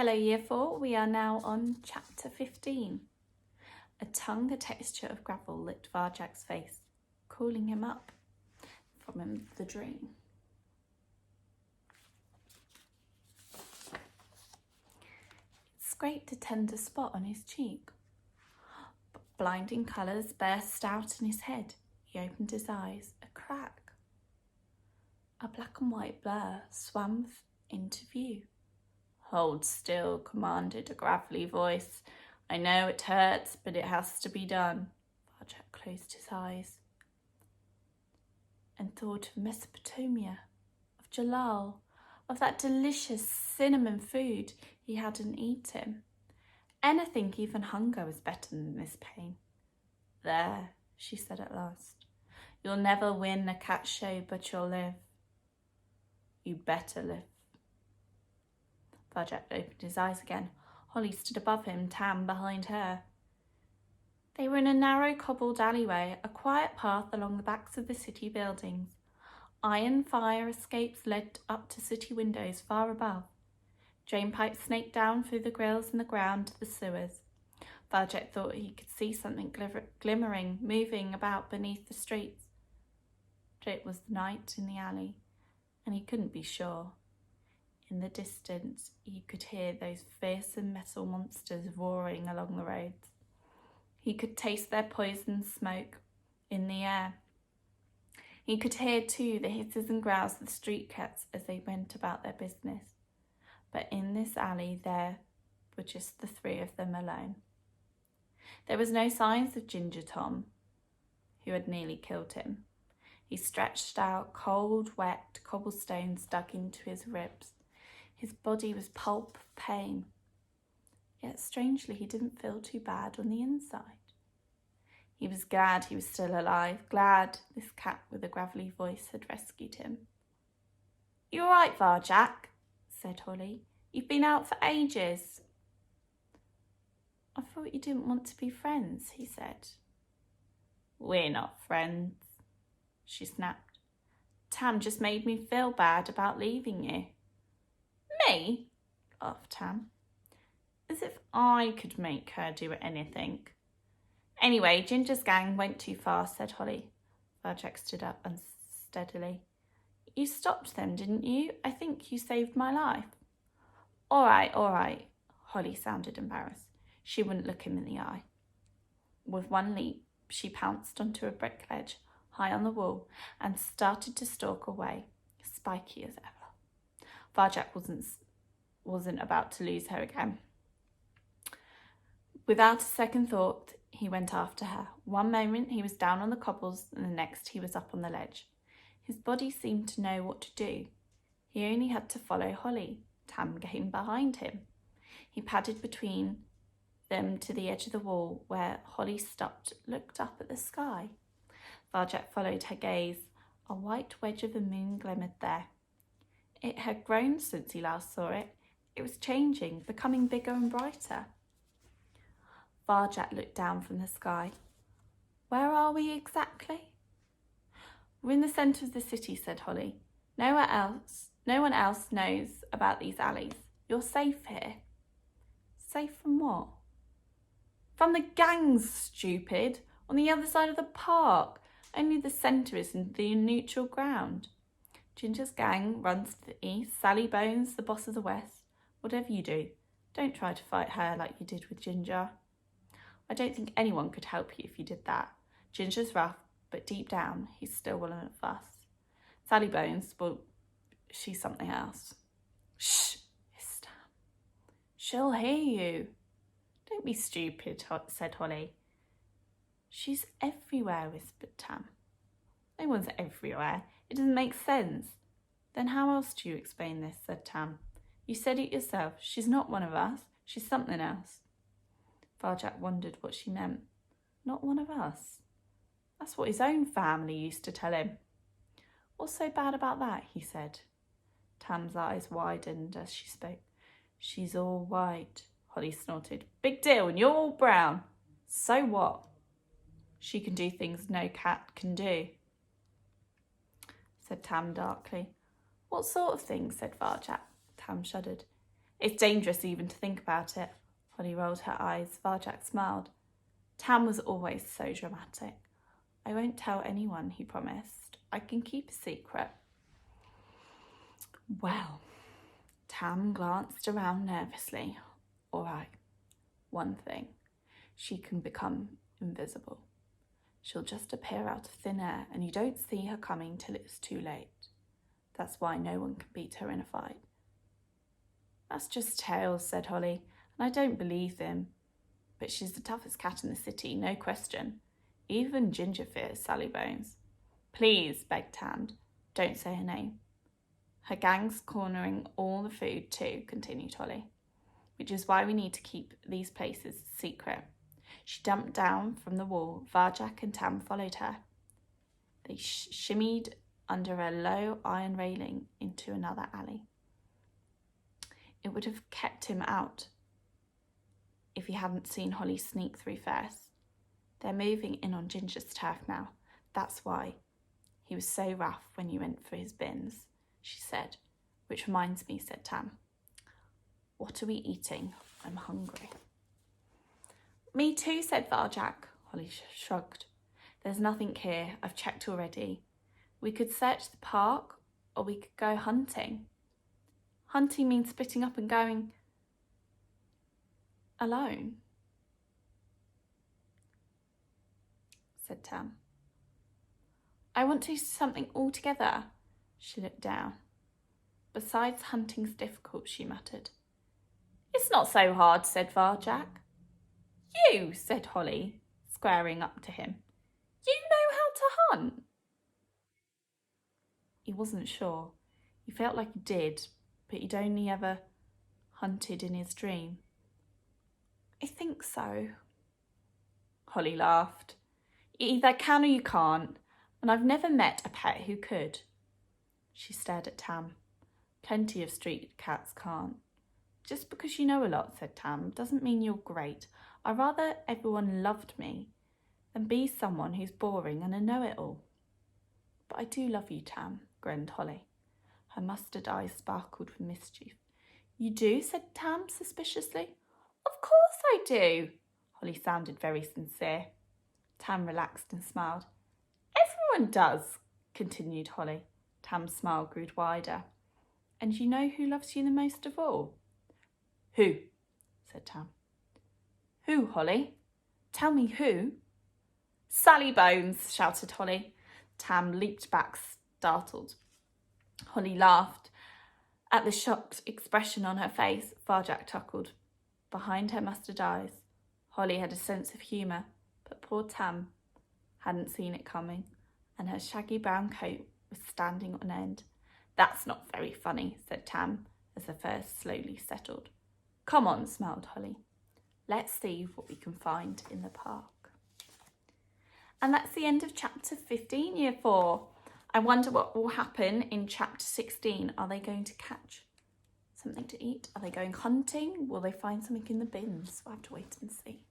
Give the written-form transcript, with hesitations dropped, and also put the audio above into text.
Hello Year 4, we are now on Chapter 15. A tongue the texture of gravel licked Varjak's face, calling him up from the dream. It scraped a tender spot on his cheek. Blinding colours burst out in his head. He opened his eyes. A crack. A black and white blur swam into view. "Hold still," commanded a gravelly voice. "I know it hurts, but it has to be done." Varjak closed his eyes and thought of Mesopotamia, of Jalal, of that delicious cinnamon food he hadn't eaten. Anything, even hunger, was better than this pain. "There," she said at last. "You'll never win a cat show, but you'll live. You better live." Varjak opened his eyes again. Holly stood above him, Tam behind her. They were in a narrow cobbled alleyway, a quiet path along the backs of the city buildings. Iron fire escapes led up to city windows far above. Drain pipes snaked down through the grills in the ground to the sewers. Varjak thought he could see something glimmering, moving about beneath the streets. But it was night in the alley, and he couldn't be sure. In the distance, he could hear those fearsome metal monsters roaring along the roads. He could taste their poison smoke in the air. He could hear, too, the hisses and growls of the street cats as they went about their business. But in this alley, there were just the three of them alone. There was no signs of Ginger Tom, who had nearly killed him. He stretched out, cold, wet cobblestones dug into his ribs. His body was pulp of pain. Yet strangely, he didn't feel too bad on the inside. He was glad he was still alive, glad this cat with a gravelly voice had rescued him. "You all right, Varjak?" said Holly. "You've been out for ages." "I thought you didn't want to be friends," he said. "We're not friends," she snapped. "Tam just made me feel bad about leaving you." "Me?" laughed Tam. "As if I could make her do anything." "Anyway, Ginger's gang went too far," said Holly. Varjak stood up unsteadily. "You stopped them, didn't you? I think you saved my life." All right. Holly sounded embarrassed. She wouldn't look him in the eye. With one leap, she pounced onto a brick ledge high on the wall and started to stalk away, spiky as ever. Varjak wasn't about to lose her again. Without a second thought, he went after her. One moment he was down on the cobbles, and the next he was up on the ledge. His body seemed to know what to do. He only had to follow Holly. Tam came behind him. He padded between them to the edge of the wall, where Holly stopped, looked up at the sky. Varjak followed her gaze. A white wedge of the moon glimmered there. It had grown since he last saw it. It was changing, becoming bigger and brighter. Varjak looked down from the sky. "Where are we exactly?" "We're in the centre of the city," said Holly. No one else knows about these alleys. You're safe here." "Safe from what?" "From the gangs, stupid. On the other side of the park. Only the centre is the neutral ground. Ginger's gang runs to the east. Sally Bones, the boss of the west. Whatever you do, don't try to fight her like you did with Ginger. I don't think anyone could help you if you did that. Ginger's rough, but deep down, he's still willing to fuss. Sally Bones, well, she's something else." "Shh," hissed Tam. "She'll hear you." "Don't be stupid," said Holly. "She's everywhere," whispered Tam. "No one's everywhere. It doesn't make sense." "Then how else do you explain this?" said Tam. "You said it yourself. She's not one of us. She's something else." Varjak wondered what she meant. Not one of us. That's what his own family used to tell him. "What's so bad about that?" he said. Tam's eyes widened as she spoke. "She's all white," Holly snorted. "Big deal, and you're all brown. So what? She can do things no cat can do," said Tam darkly. "What sort of things?" said Varjak. Tam shuddered. It's dangerous even to think about it. Holly rolled her eyes. Varjak smiled. Tam was always so dramatic. I won't tell anyone, he promised. I can keep a secret. Well, Tam glanced around nervously. All right, one thing. She can become invisible. She'll just appear out of thin air and you don't see her coming till it's too late. That's why no one can beat her in a fight. That's just tales, said Holly, and I don't believe them. But she's the toughest cat in the city, no question. Even Ginger fears Sally Bones. Please, begged Tam, don't say her name. Her gang's cornering all the food too, continued Holly, which is why we need to keep these places secret. She jumped down from the wall. Varjak and Tam followed her. They shimmied under a low iron railing into another alley. It would have kept him out if he hadn't seen Holly sneak through first. They're moving in on Ginger's turf now. That's why. He was so rough when you went for his bins, she said. Which reminds me, said Tam. What are we eating? I'm hungry. Me too, said Varjak. Holly shrugged. There's nothing here. I've checked already. We could search the park or we could go hunting. Hunting means splitting up and going alone, said Tam. I want to do something all together. She looked down. Besides, hunting's difficult, she muttered. It's not so hard, said Varjak. You, said Holly, squaring up to him. You know how to hunt. He wasn't sure. He felt like he did, but he'd only ever hunted in his dream. I think so. Holly laughed. You either can or you can't, and I've never met a pet who could. She stared at Tam. Plenty of street cats can't. Just because you know a lot, said Tam, doesn't mean you're great. I'd rather everyone loved me than be someone who's boring and a know-it-all. But I do love you, Tam, grinned Holly. Her mustard eyes sparkled with mischief. You do, said Tam suspiciously. Of course I do. Holly sounded very sincere. Tam relaxed and smiled. Everyone does, continued Holly. Tam's smile grew wider. And you know who loves you the most of all? Who? Said Tam. Who, Holly? Tell me who? Sally Bones, shouted Holly. Tam leaped back, startled. Holly laughed. At the shocked expression on her face, Varjak chuckled. Behind her mustard eyes, Holly had a sense of humour, but poor Tam hadn't seen it coming, and her shaggy brown coat was standing on end. That's not very funny, said Tam, as the fur slowly settled. Come on, smiled Holly. Let's see what we can find in the park. And that's the end of chapter 15, year 4. I wonder what will happen in chapter 16. Are they going to catch something to eat? Are they going hunting? Will they find something in the bins? We'll have to wait and see.